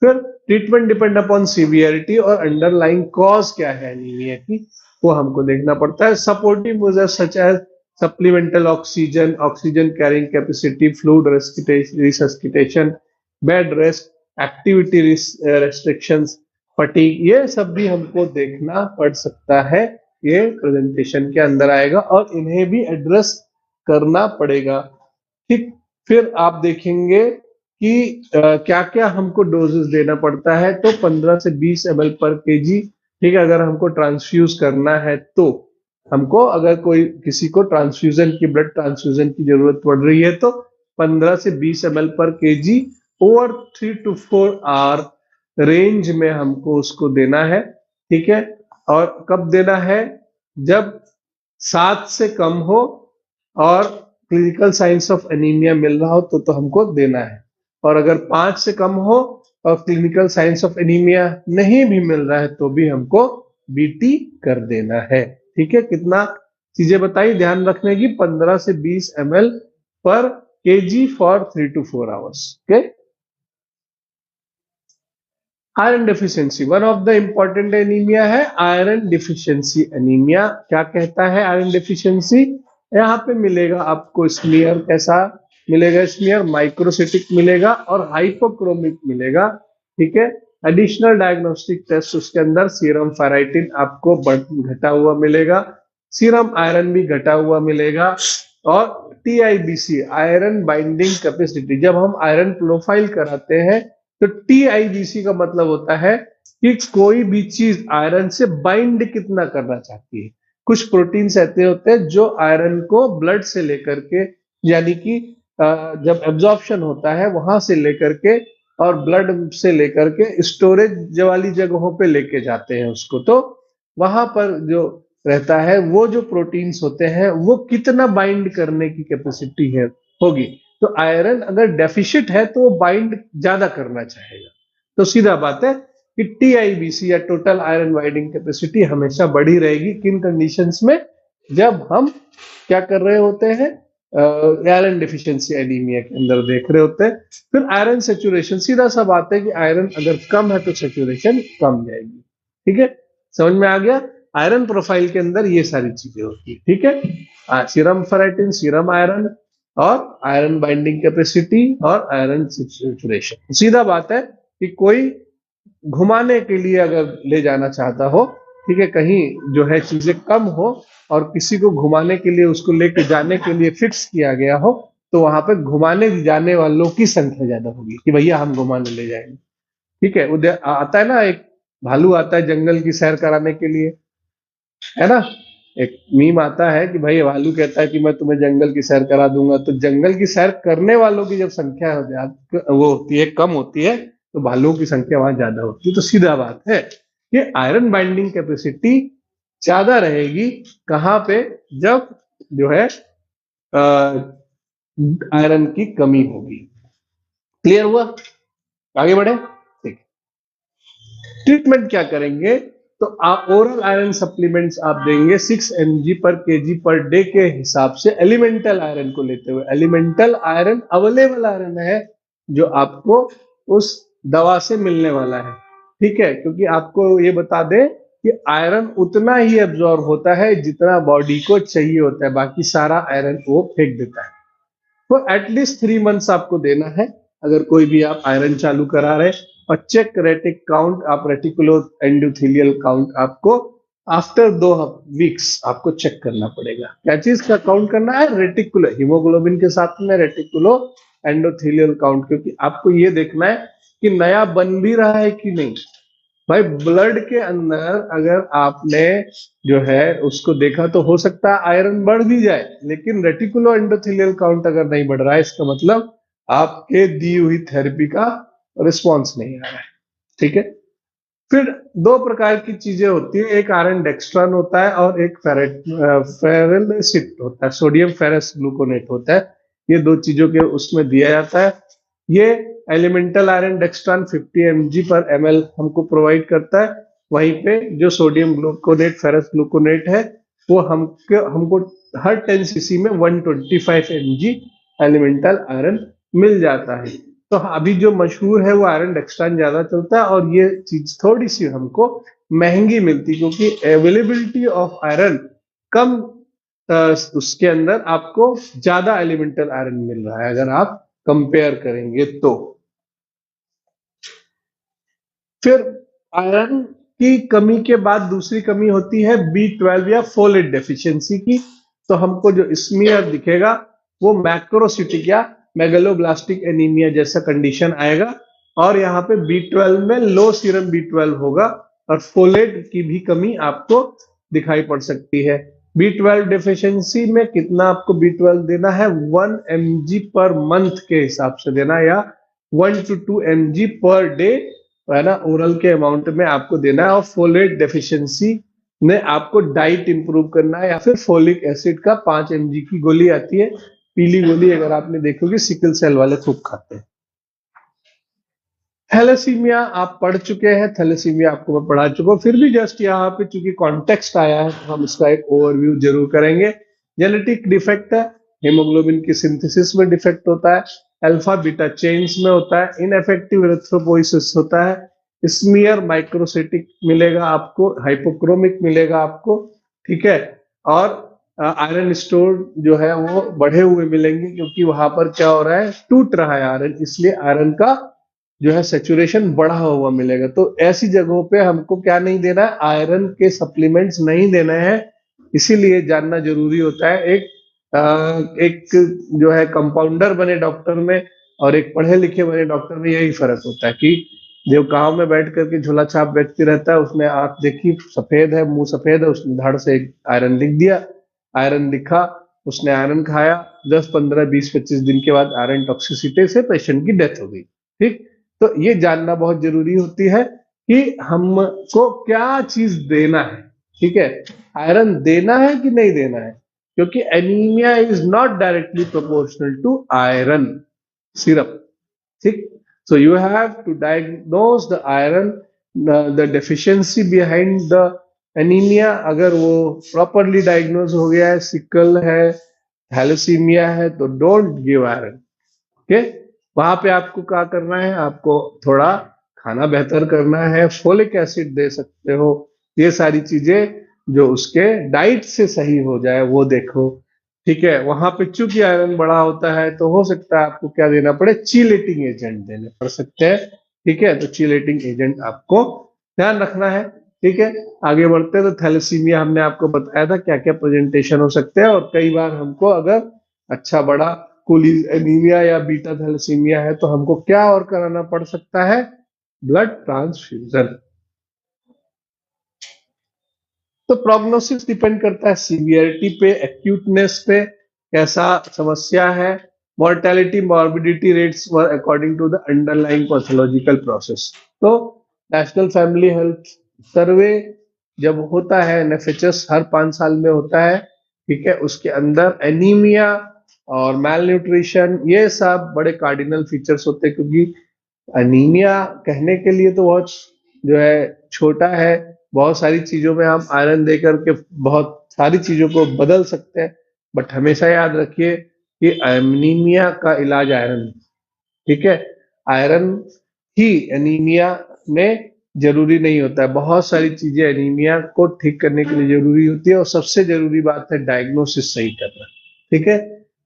फिर ट्रीटमेंट डिपेंड अपॉन सीवियरिटी और अंडरलाइंग कॉज क्या है एनीमिया की, वो हमको देखना पड़ता है। Supportive measures such as supplemental oxygen, oxygen carrying capacity, fluid resuscitation, bed rest, activity restrictions, fatigue, ये सब भी हमको देखना पड़ सकता है, ये प्रेजेंटेशन के अंदर आएगा और इन्हें भी एड्रेस करना पड़ेगा, ठीक। फिर आप देखेंगे कि क्या क्या हमको डोजेस देना पड़ता है, तो 15 से 20 ml पर केजी, ठीक है, अगर हमको ट्रांसफ्यूज करना है तो हमको, अगर कोई किसी को ट्रांसफ्यूजन की, ब्लड ट्रांसफ्यूजन की जरूरत पड़ रही है तो 15 से 20 ml पर KG over 3 to 4 hour range में हमको उसको देना है, ठीक है। और कब देना है, जब 7 से कम हो और क्लिनिकल साइंस ऑफ एनीमिया मिल रहा हो तो हमको देना है, और अगर 5 से कम हो और क्लिनिकल साइंस ऑफ एनीमिया नहीं भी मिल रहा है तो भी हमको बीटी कर देना है, ठीक है। कितना चीजें बताई ध्यान रखने की, 15 से 20 ml पर KG for 3 to 4 hours, okay. Iron deficiency, one of the important anaemia है आयरन डिफिशियंसी एनीमिया। क्या कहता है आयरन डिफिशियंसी, यहाँ पे मिलेगा आपको स्मीयर, कैसा मिलेगा स्मीयर, माइक्रोसिटिक मिलेगा और हाइपोक्रोमिक मिलेगा, ठीक है। एडिशनल डायग्नोस्टिक टेस्ट उसके अंदर सीरम फेराइटिन आपको घटा हुआ मिलेगा, सीरम आयरन भी घटा हुआ मिलेगा, और टीआईबीसी आयरन बाइंडिंग कैपेसिटी, जब हम आयरन प्रोफाइल कराते हैं तो टीआईबीसी का मतलब होता है कि कोई भी चीज आयरन से बाइंड कितना करना चाहती है। कुछ प्रोटीन्स ऐसे होते हैं जो आयरन को ब्लड से लेकर के, यानी कि जब एब्जॉर्प्शन होता है वहां से लेकर के और ब्लड से लेकर के स्टोरेज वाली जगहों पे लेके जाते हैं उसको, तो वहां पर जो रहता है वो जो प्रोटीन्स होते हैं वो कितना बाइंड करने की कैपेसिटी है होगी। तो आयरन अगर डेफिशिट है तो वो बाइंड ज्यादा करना चाहेगा, तो सीधा बात है कि टीआईबीसी या टोटल आयरन बाइंडिंग कैपेसिटी हमेशा बढ़ी रहेगी, किन कंडीशंस में, जब हम क्या कर रहे होते हैं, आयरन डिफिशियंसी एनीमिया के अंदर देख रहे होते हैं। फिर आयरन सेचुरेशन, सीधा सा बात है कि आयरन अगर कम है तो सेचुरेशन कम जाएगी, ठीक है, समझ में आ गया। आयरन प्रोफाइल के अंदर ये सारी चीजें होती है, ठीक है, सीरम फेराइटिन, सीरम आयरन और आयरन बाइंडिंग कैपेसिटी और आयरन सेचुरेशन। सीधा बात है कि कोई घुमाने के लिए अगर ले जाना चाहता हो, ठीक है, कहीं जो है चीजें कम हो और किसी को घुमाने के लिए, उसको लेके जाने के लिए फिक्स किया गया हो, तो वहां पे घुमाने जाने वालों की संख्या ज्यादा होगी कि भैया हम घुमाने ले जाएंगे, ठीक है। उधर आता है ना एक भालू आता है जंगल की सैर कराने के लिए, है ना, एक मीम आता है कि भाई भालू कहता है कि मैं तुम्हें जंगल की सैर करा दूंगा, तो जंगल की सैर करने वालों की जब संख्या वो होती है, कम होती है, तो भालुओं की संख्या वहां ज्यादा होती है। तो सीधा बात है कि आयरन बाइंडिंग कैपेसिटी ज्यादा रहेगी कहाँ पे, जब जो है आयरन की कमी होगी। क्लियर हुआ? आगे बढ़े। ठीक। ट्रीटमेंट क्या करेंगे? तो आप ओरल आयरन सप्लीमेंट्स आप देंगे 6 mg पर केजी पर डे के हिसाब से, एलिमेंटल आयरन को लेते हुए। एलिमेंटल आयरन अवेलेबल आयरन है जो आपको उस दवा से मिलने वाला है। ठीक है, क्योंकि आपको ये बता दें कि आयरन उतना ही एब्जॉर्ब होता है जितना बॉडी को चाहिए होता है, बाकी सारा आयरन वो फेंक देता है। तो एटलीस्ट 3 मंथ्स आपको देना है अगर कोई भी आप आयरन चालू करा रहे। और चेक रेटिक काउंट, आप रेटिकुलो एंडोथेलियल काउंट आपको आफ्टर 2 वीक्स आपको चेक करना पड़ेगा। क्या चीज का काउंट करना है? रेटिकुलो हीमोग्लोबिन के साथ में रेटिकुलो एंडोथेलियल काउंट, क्योंकि आपको ये देखना है कि नया बन भी रहा है कि नहीं। भाई ब्लड के अंदर अगर आपने जो है उसको देखा तो हो सकता है आयरन बढ़ भी जाए, लेकिन रेटिकुलो एंडोथेलियल काउंट अगर नहीं बढ़ रहा है, इसका मतलब आपके दी हुई थेरेपी का रिस्पॉन्स नहीं आ रहा है। ठीक है। फिर दो प्रकार की चीजें होती है, एक आयरन डेक्स्ट्रान होता है और एक फेरेसिट होता है, सोडियम फेरस ग्लूकोनेट होता है। ये दो चीजों के उसमें दिया जाता है। ये एलिमेंटल आयरन डेक्स्ट्रान 50 mg पर ml हमको प्रोवाइड करता है। वहीं पे जो सोडियम ग्लूकोनेट फेरस ग्लूकोनेट है वो हमको हर 10 cc में 125 mg एलिमेंटल आयरन मिल जाता है। तो अभी जो मशहूर है वो आयरन डेक्स्ट्रान ज्यादा चलता है, और ये चीज थोड़ी सी हमको महंगी मिलती, क्योंकि अवेलेबिलिटी ऑफ आयरन कम, उसके अंदर आपको ज्यादा एलिमेंटल आयरन मिल रहा है अगर आप कंपेयर करेंगे तो। फिर आयरन की कमी के बाद दूसरी कमी होती है B12 या फोलेट डेफिशिएंसी की। तो हमको जो स्मीयर दिखेगा वो मैक्रोसिटिक या मेगलोब्लास्टिक एनीमिया जैसा कंडीशन आएगा, और यहाँ पे B12 में लो सीरम B12 होगा, और फोलेट की भी कमी आपको दिखाई पड़ सकती है। B12 डेफिशिएंसी में कितना आपको B12 देना है? 1 mg पर मंथ के हिसाब से देना, या 1 to 2 mg पर डे, है ना, ओरल के अमाउंट में आपको देना है। और फोलेट डेफिशिएंसी में आपको डाइट इंप्रूव करना है, या फिर फोलिक एसिड का 5 mg की गोली आती है, पीली गोली, अगर आपने देखोगे सिकल सेल वाले खूब खाते हैं। थैलेसीमिया आप पढ़ चुके हैं, थैलेसीमिया आपको मैं पढ़ा चुका हूं, फिर भी जस्ट यहाँ पे चूंकि कॉन्टेक्स्ट आया है तो हम इसका एक ओवरव्यू जरूर करेंगे। जेनेटिक डिफेक्ट है, हीमोग्लोबिन की सिंथेसिस में डिफेक्ट होता है, अल्फा बीटा चेन्स में होता है, इनएफेक्टिव एरिथ्रोपोइसिस होता है, स्मीयर माइक्रोसिटिक मिलेगा आपको, हाइपोक्रोमिक मिलेगा आपको। ठीक है। और आयरन स्टोर जो है वो बढ़े हुए मिलेंगे, क्योंकि वहां पर क्या हो रहा है, टूट रहा है आयरन, इसलिए आयरन का जो है सेचुरेशन बढ़ा हुआ मिलेगा। तो ऐसी जगहों पे हमको क्या नहीं देना है? आयरन के सप्लीमेंट्स नहीं देना है। इसीलिए जानना जरूरी होता है, एक जो है कंपाउंडर बने डॉक्टर में और एक पढ़े लिखे बने डॉक्टर में यही फर्क होता है, कि जो गांव में बैठ करके झोला छाप व्यक्ति रहता है, उसने आंख देखी सफेद है, मुंह सफेद है, उसने धड़ से एक आयरन लिख दिया, आयरन लिखा, उसने आयरन खाया, 10 15 20 25 दिन के बाद आयरन टॉक्सिसिटी से पेशेंट की डेथ हो गई। ठीक। तो ये जानना बहुत जरूरी होती है कि हमको क्या चीज देना है। ठीक है, आयरन देना है कि नहीं देना है, क्योंकि anaemia is not directly proportional to iron syrup. ठीक। So you have to diagnose the iron, the deficiency behind the anaemia. अगर वो प्रॉपरली डायग्नोज हो गया है, सिकल है, थैलेसीमिया है, तो डोंट गिव आयरन। ओके। वहां पे आपको क्या करना है? आपको थोड़ा खाना बेहतर करना है, फोलिक एसिड दे सकते हो, ये सारी चीजें जो उसके डाइट से सही हो जाए वो देखो। ठीक है। वहां पे चूंकि आयरन बड़ा होता है तो हो सकता है आपको क्या देना पड़े? चीलेटिंग एजेंट देने पड़ सकते हैं। ठीक है, तो चीलेटिंग एजेंट आपको ध्यान रखना है। ठीक है। आगे बढ़ते हैं, तो थैलेसीमिया हमने आपको बताया था क्या क्या प्रेजेंटेशन हो सकते हैं, और कई बार हमको अगर अच्छा बड़ा कोली एनीमिया या बीटा थैलेसीमिया है तो हमको क्या और कराना पड़ सकता है? Blood transfusion. तो प्रोग्नोसिस डिपेंड करता है सीवियरिटी पे, एक्यूटनेस पे, कैसा समस्या है। Mortality morbidity rates were according to the underlying pathological process. तो नेशनल फैमिली हेल्थ सर्वे जब होता है, एनएफएचएस हर 5 साल में होता है, ठीक है, उसके अंदर एनीमिया और मैल न्यूट्रिशन ये सब बड़े कार्डिनल फीचर्स होते हैं, क्योंकि एनीमिया कहने के लिए तो बहुत जो है छोटा है, बहुत सारी चीजों में हम आयरन दे करके बहुत सारी चीजों को बदल सकते हैं, बट हमेशा याद रखिए कि एनीमिया का इलाज आयरन है, ठीक है। आयरन ही एनीमिया में जरूरी नहीं होता है, बहुत सारी चीजें एनीमिया को ठीक करने के लिए जरूरी होती है, और सबसे जरूरी बात है डायग्नोसिस सही करना, ठीक है।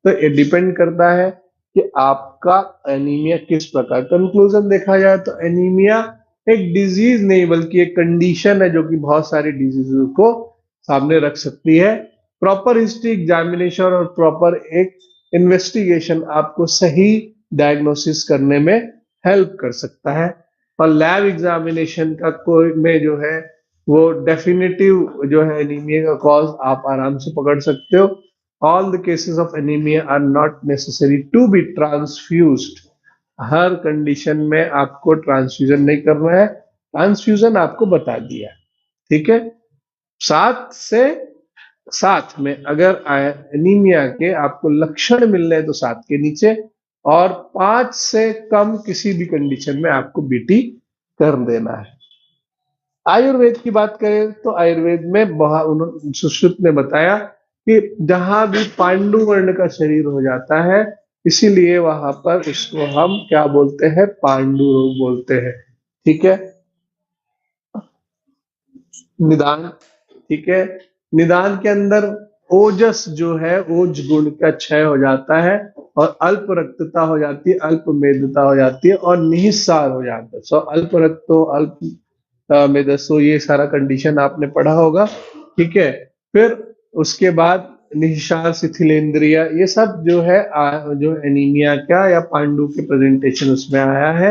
तो ये डिपेंड करता है कि आपका एनीमिया किस प्रकार। कंक्लूजन देखा जाए तो एनीमिया एक डिजीज नहीं बल्कि एक कंडीशन है जो कि बहुत सारी डिजीजों को सामने रख सकती है। प्रॉपर हिस्ट्री एग्जामिनेशन और प्रॉपर एक इन्वेस्टिगेशन आपको सही डायग्नोसिस करने में हेल्प कर सकता है, और लैब एग्जामिनेशन का कोई में जो है वो डेफिनेटिव जो है एनीमिया का कॉज आप आराम से पकड़ सकते हो। All the cases of anaemia are not necessary to be transfused. हर कंडीशन में आपको ट्रांसफ्यूजन नहीं करना है, ट्रांसफ्यूजन आपको बता दिया, ठीक है। 7 में अगर एनीमिया के आपको लक्षण मिल रहे हैं तो 7 के नीचे, और 5 से कम किसी भी कंडीशन में आपको बीटी कर देना है। आयुर्वेद की बात करें तो आयुर्वेद में सुश्रुत ने बताया कि जहां भी पांडु वर्ण का शरीर हो जाता है, इसीलिए वहां पर इसको हम क्या बोलते हैं, पांडु रोग बोलते हैं, ठीक है। निदान, ठीक है, निदान के अंदर ओजस जो है ओज गुण का क्षय हो जाता है, और अल्प रक्तता हो जाती है, अल्प मेदता हो जाती है, और निहिसार हो जाता है। सो अल्प रक्तो अल्प मेदस्सो ये सारा कंडीशन आपने पढ़ा होगा, ठीक है। फिर उसके बाद निहिसार शिथिलेंद्रिय ये सब जो है जो एनीमिया का या पांडु के प्रेजेंटेशन उसमें आया है।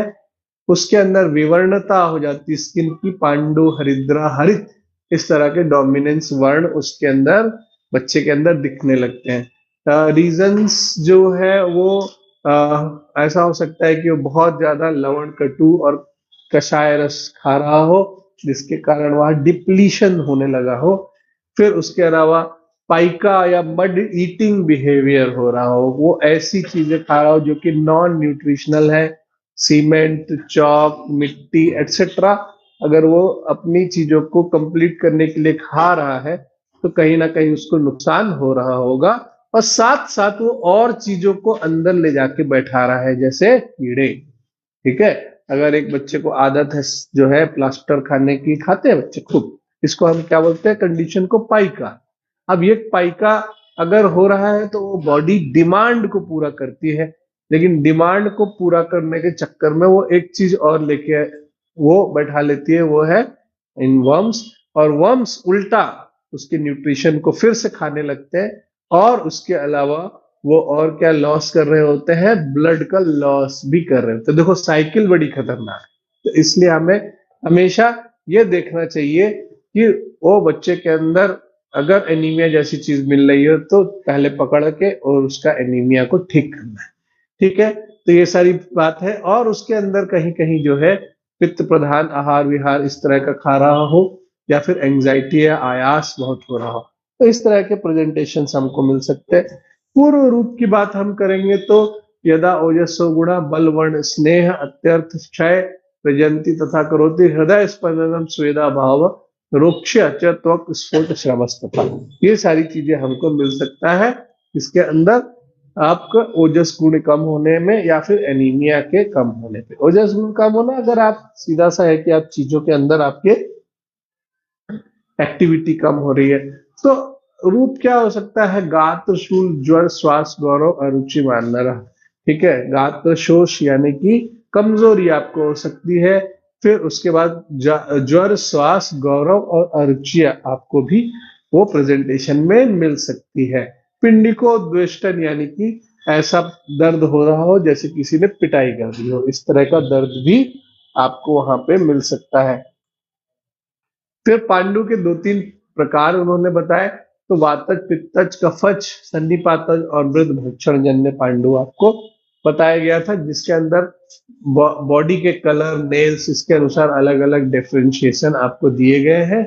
उसके अंदर विवर्णता हो जाती है स्किन की, पांडु हरिद्रा हरित इस तरह के डोमिनेंस वर्ण उसके अंदर बच्चे के अंदर दिखने लगते हैं। रीजंस जो है वो ऐसा हो सकता है कि वो बहुत ज्यादा लवण कटु और कषाय रस खा रहा हो, जिसके कारण वह डिप्लीशन होने लगा हो। फिर उसके अलावा पाइका या मड ईटिंग बिहेवियर हो रहा हो, वो ऐसी चीजें खा रहा हो जो कि नॉन न्यूट्रिशनल है, सीमेंट, चौक, मिट्टी एटसेट्रा, अगर वो अपनी चीजों को कंप्लीट करने के लिए खा रहा है तो कहीं ना कहीं उसको नुकसान हो रहा होगा, और साथ साथ वो और चीजों को अंदर ले जाके बैठा रहा है, जैसे कीड़े, ठीक है। अगर एक बच्चे को आदत है जो है प्लास्टर खाने की, खाते हैं बच्चे खूब, इसको हम क्या बोलते हैं, कंडीशन को पाइका। अब ये पाइका अगर हो रहा है तो वो बॉडी डिमांड को पूरा करती है, लेकिन डिमांड को पूरा करने के चक्कर में वो एक चीज और लेके वो बैठा लेती है, वो है इन वर्म्स, और वर्म्स उल्टा उसके न्यूट्रिशन को फिर से खाने लगते हैं, और उसके अलावा वो और क्या लॉस कर रहे होते हैं, ब्लड का लॉस भी कर रहे होते हैं। देखो साइकिल बड़ी खतरनाक है, तो इसलिए हमें हमेशा ये देखना चाहिए कि वो बच्चे के अंदर अगर एनीमिया जैसी चीज मिल रही है तो पहले पकड़ के और उसका एनीमिया को ठीक करना है, ठीक है। तो ये सारी बात है, और उसके अंदर कहीं कहीं जो है पित्त प्रधान आहार विहार इस तरह का खा रहा हो, या फिर एंजाइटी या आयास बहुत हो रहा हो, तो इस तरह के प्रेजेंटेशन हमको मिल सकते हैं। पूर्व रूप की बात हम करेंगे तो यदा ओजस्सो गुणा बलवर्ण स्नेह अत्यर्थ क्षय प्रजंती तथा करोति हृदय स्पंदनम स्वेदा भाव रोक्ष च त्वक स्फोट श्रवस्तथा, ये सारी चीजें हमको मिल सकता है इसके अंदर आपका ओजस गुण कम होने में या फिर एनीमिया के कम होने पे। ओजस गुण कम होना अगर आप सीधा सा है कि आप चीजों के अंदर आपके एक्टिविटी कम हो रही है, तो रूप क्या हो सकता है, गात्र शूल ज्वर श्वास गौरव अरुचि मानना रहा, ठीक है। गात्र शोष यानी कि कमजोरी आपको हो सकती है, फिर उसके बाद ज्वर श्वास गौरव और अरुचिया आपको भी वो प्रेजेंटेशन में मिल सकती है। पिंडिको द्वेष्टन यानी कि ऐसा दर्द हो रहा हो जैसे किसी ने पिटाई कर दी हो, इस तरह का दर्द भी आपको वहां पे मिल सकता है। फिर पांडु के 2-3 प्रकार उन्होंने बताए, तो वातज पित्तज कफज सन्निपातज और मृद भक्षण जन्य पांडु आपको बताया गया था, जिसके अंदर बॉडी के कलर नेल्स इसके अनुसार अलग अलग डिफरेंशिएशन आपको दिए गए हैं।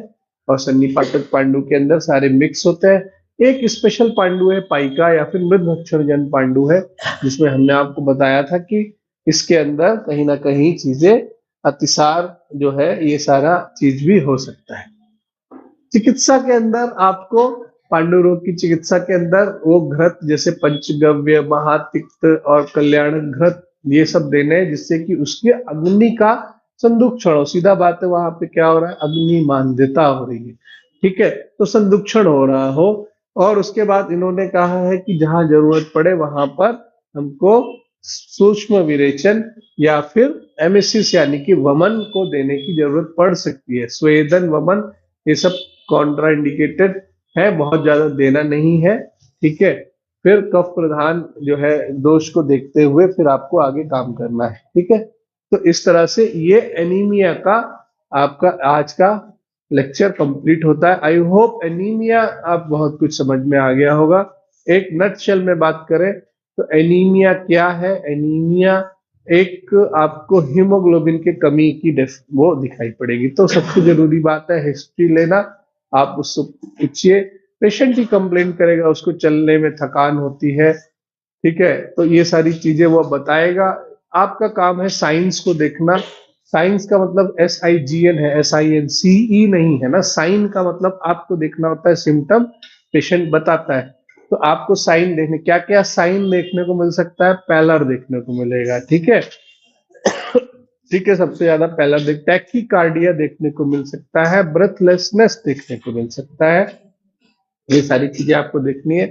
और सन्नी पाठक पांडु के अंदर सारे मिक्स होते हैं। एक स्पेशल पांडु है पाइका या फिर मृदभक्षण जन पांडु है, जिसमें हमने आपको बताया था कि इसके अंदर कहीं ना कहीं चीजें अतिसार जो है ये सारा चीज भी हो सकता है। चिकित्सा के अंदर आपको पांडु रोग की चिकित्सा के अंदर वो घृत जैसे पंचगव्य, महातिक्त और कल्याण घृत ये सब देने हैं, जिससे कि उसके अग्नि का संदुक्षण हो। सीधा बात है, वहां पे क्या हो रहा है, अग्नि मांद्यता हो रही है, ठीक है, तो संदुक्षण हो रहा हो। और उसके बाद इन्होंने कहा है कि जहां जरूरत पड़े वहां पर हमको सूक्ष्म विरेचन या फिर एमिसिस यानी कि वमन को देने की जरूरत पड़ सकती है। स्वेदन, वमन ये सब कॉन्ट्रा इंडिकेटेड है, बहुत ज्यादा देना नहीं है, ठीक है। फिर कफ प्रधान जो है दोष को देखते हुए फिर आपको आगे काम करना है, ठीक है। तो इस तरह से ये एनीमिया का आपका आज का लेक्चर कंप्लीट होता है। आई होप एनीमिया आप बहुत कुछ समझ में आ गया होगा। एक नटशेल में बात करें तो एनीमिया क्या है, एनीमिया एक आपको हीमोग्लोबिन की कमी की वो दिखाई पड़ेगी। तो सबसे जरूरी बात है हिस्ट्री लेना, आप उससे पूछिए, पेशेंट ही कंप्लेन करेगा उसको चलने में थकान होती है, ठीक है, तो ये सारी चीजें वो बताएगा। आपका काम है साइंस को देखना। साइंस का मतलब SIGN है, SINCE नहीं है ना। साइन का मतलब आपको देखना होता है सिम्टम, पेशेंट बताता है तो आपको साइन देखने, क्या क्या साइन देखने को मिल सकता है, पैलर देखने को मिलेगा, ठीक है। ठीक है, सबसे ज्यादा पैलर टैकीकार्डिया देखने को मिल सकता है, ब्रेथलेसनेस देखने को मिल सकता है, ये सारी चीजें आपको देखनी है।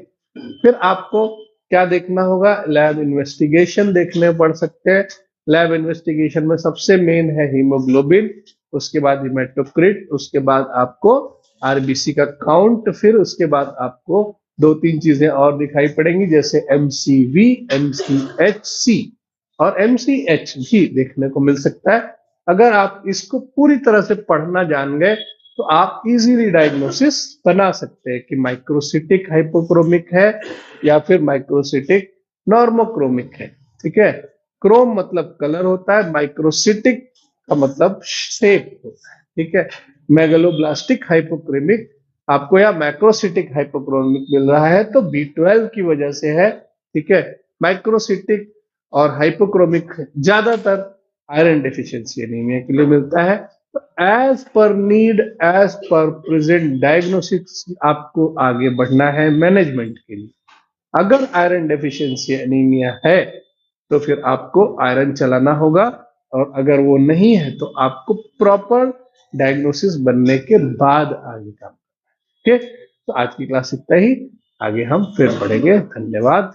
फिर आपको क्या देखना होगा, लैब इन्वेस्टिगेशन देखने पड़ सकते हैं। लैब इन्वेस्टिगेशन में सबसे मेन है हीमोग्लोबिन, उसके बाद हिमेटोक्रिट, उसके बाद आपको RBC का काउंट, फिर उसके बाद आपको दो तीन चीजें और दिखाई पड़ेंगी जैसे MCV, MCHC और MCH भी देखने को मिल सकता है। अगर आप इसको पूरी तरह से पढ़ना जान गए तो आप इजीली डायग्नोसिस बना सकते हैं कि माइक्रोसिटिक हाइपोक्रोमिक है या फिर माइक्रोसिटिक नॉर्मोक्रोमिक है, ठीक है। क्रोम मतलब कलर होता है, माइक्रोसिटिक का मतलब शेप होता है, ठीक है। मेगलोब्लास्टिक हाइपोक्रोमिक आपको या मैक्रोसिटिक हाइपोक्रोमिक मिल रहा है तो B12 की वजह से है, ठीक है। माइक्रोसिटिक और हाइपोक्रोमिक ज्यादातर आयरन डेफिशिएंसी एनीमिया के लिए मिलता है। As per need, as per present diagnosis आपको आगे बढ़ना है मैनेजमेंट के लिए। अगर आयरन डेफिशिएंसी एनीमिया है तो फिर आपको आयरन चलाना होगा, और अगर वो नहीं है तो आपको प्रॉपर डायग्नोसिस बनने के बाद आगे काम करना है, ठीक है। तो आज की क्लास इतना ही, आगे हम फिर पढ़ेंगे। धन्यवाद।